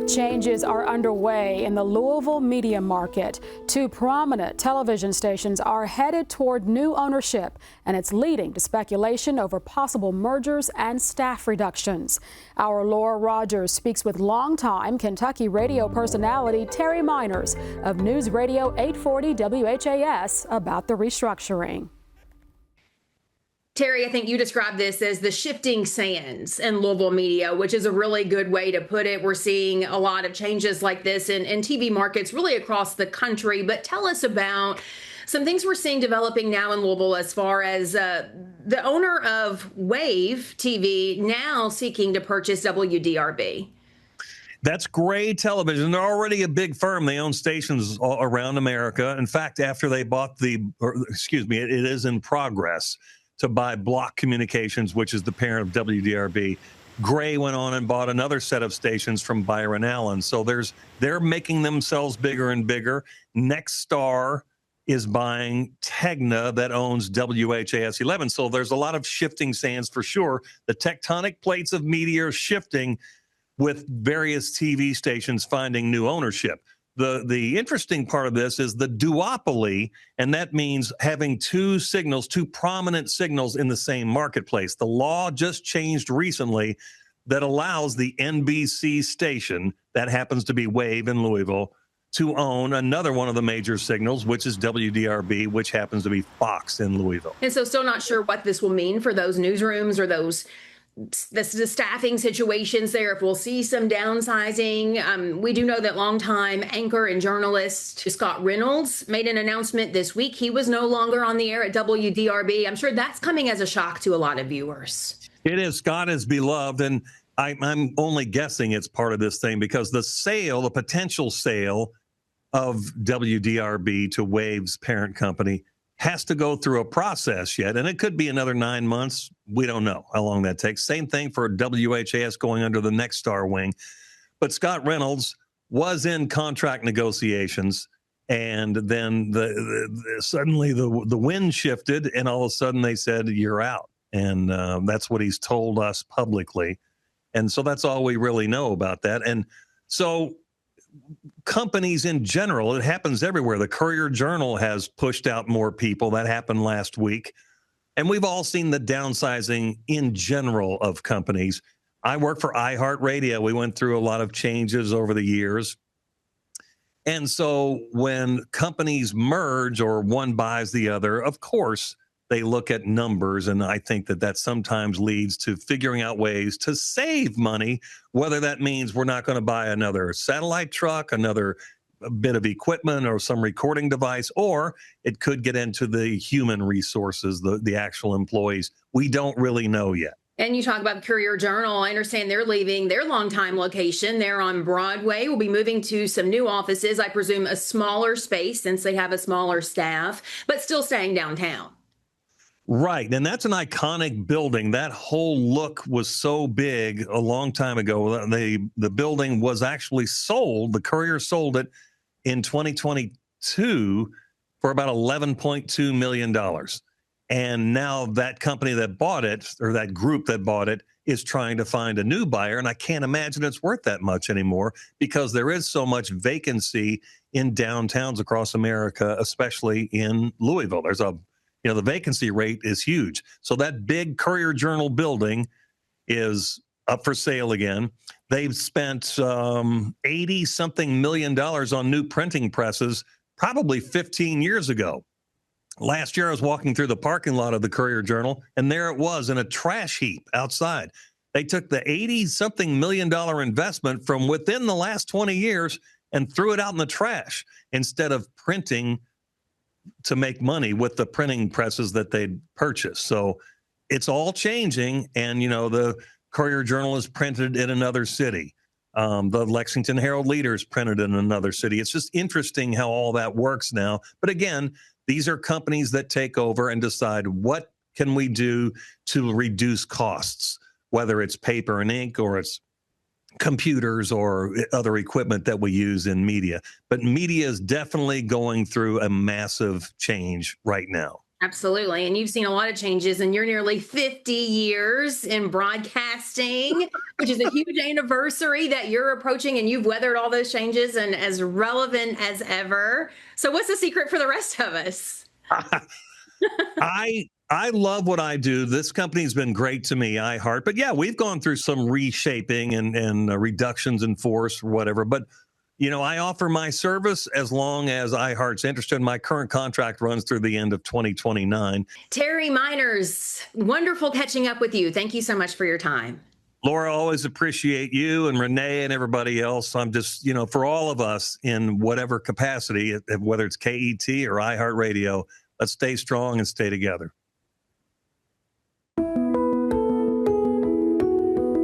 Changes are underway in the Louisville media market. Two prominent television stations are headed toward new ownership, and it's leading to speculation over possible mergers and staff reductions. Our Laura Rogers speaks with longtime Kentucky radio personality Terry Miners of News Radio 840 WHAS about the restructuring. Terry, I think you described this as the shifting sands in Louisville media, which is a really good way to put it. We're seeing a lot of changes like this in TV markets really across the country. But tell us about some things we're seeing developing now in Louisville as far as the owner of Wave TV now seeking to purchase WDRB. That's Gray Television. They're already a big firm. They own stations all around America. In fact, after they bought it is in progress to buy Block Communications, which is the parent of WDRB. Gray went on and bought another set of stations from Byron Allen. So they're making themselves bigger and bigger. Nexstar is buying Tegna that owns WHAS 11. So there's a lot of shifting sands for sure. The tectonic plates of media are shifting with various TV stations finding new ownership. The interesting part of this is the duopoly, and that means having two prominent signals in the same marketplace. The law just changed recently that allows the NBC station, that happens to be Wave in Louisville, to own another one of the major signals, which is WDRB, which happens to be Fox in Louisville. And so still not sure what this will mean for those newsrooms or the staffing situations there, if we'll see some downsizing. We do know that longtime anchor and journalist Scott Reynolds made an announcement this week. He was no longer on the air at WDRB. I'm sure that's coming as a shock to a lot of viewers. It is. Scott is beloved, and I'm only guessing it's part of this thing because the potential sale of WDRB to Wave's parent company has to go through a process yet, and it could be another 9 months. We don't know how long that takes. Same thing for WHAS going under the Nexstar wing. But Scott Reynolds was in contract negotiations, and then suddenly the wind shifted, and all of a sudden they said, you're out. And that's what he's told us publicly. And so that's all we really know about that. And so companies in general, it happens everywhere. The Courier-Journal has pushed out more people. That happened last week. And we've all seen the downsizing in general of companies. I work for iHeartRadio. We went through a lot of changes over the years. And so when companies merge or one buys the other, of course, they look at numbers, and I think that sometimes leads to figuring out ways to save money, whether that means we're not going to buy another satellite truck, another bit of equipment, or some recording device, or it could get into the human resources, the actual employees. We don't really know yet. And you talk about the Courier-Journal. I understand they're leaving their longtime location. They're on Broadway. We'll be moving to some new offices, I presume a smaller space since they have a smaller staff, but still staying downtown. Right. And that's an iconic building. That whole look was so big a long time ago. The building was actually sold. The Courier sold it in 2022 for about $11.2 million. And now that company that bought it, or that group that bought it, is trying to find a new buyer. And I can't imagine it's worth that much anymore because there is so much vacancy in downtowns across America, especially in Louisville. The vacancy rate is huge. So that big Courier-Journal building is up for sale again. They've spent $80-something million on new printing presses probably 15 years ago. Last year, I was walking through the parking lot of the Courier-Journal, and there it was in a trash heap outside. They took the $80-something million investment from within the last 20 years and threw it out in the trash instead of printing to make money with the printing presses that they'd purchased. So it's all changing. And, the Courier-Journal is printed in another city. The Lexington Herald Leader is printed in another city. It's just interesting how all that works now. But again, these are companies that take over and decide what can we do to reduce costs, whether it's paper and ink or it's computers or other equipment that we use in media. But media is definitely going through a massive change right now. Absolutely. And you've seen a lot of changes in your nearly 50 years in broadcasting, which is a huge anniversary that you're approaching, and you've weathered all those changes and as relevant as ever. So what's the secret for the rest of us? I love what I do. This company's been great to me, iHeart. But yeah, we've gone through some reshaping and reductions in force or whatever. But I offer my service as long as iHeart's interested. My current contract runs through the end of 2029. Terry Miners, wonderful catching up with you. Thank you so much for your time. Laura, always appreciate you and Renee and everybody else. I'm just, for all of us in whatever capacity, whether it's KET or iHeartRadio, let's stay strong and stay together.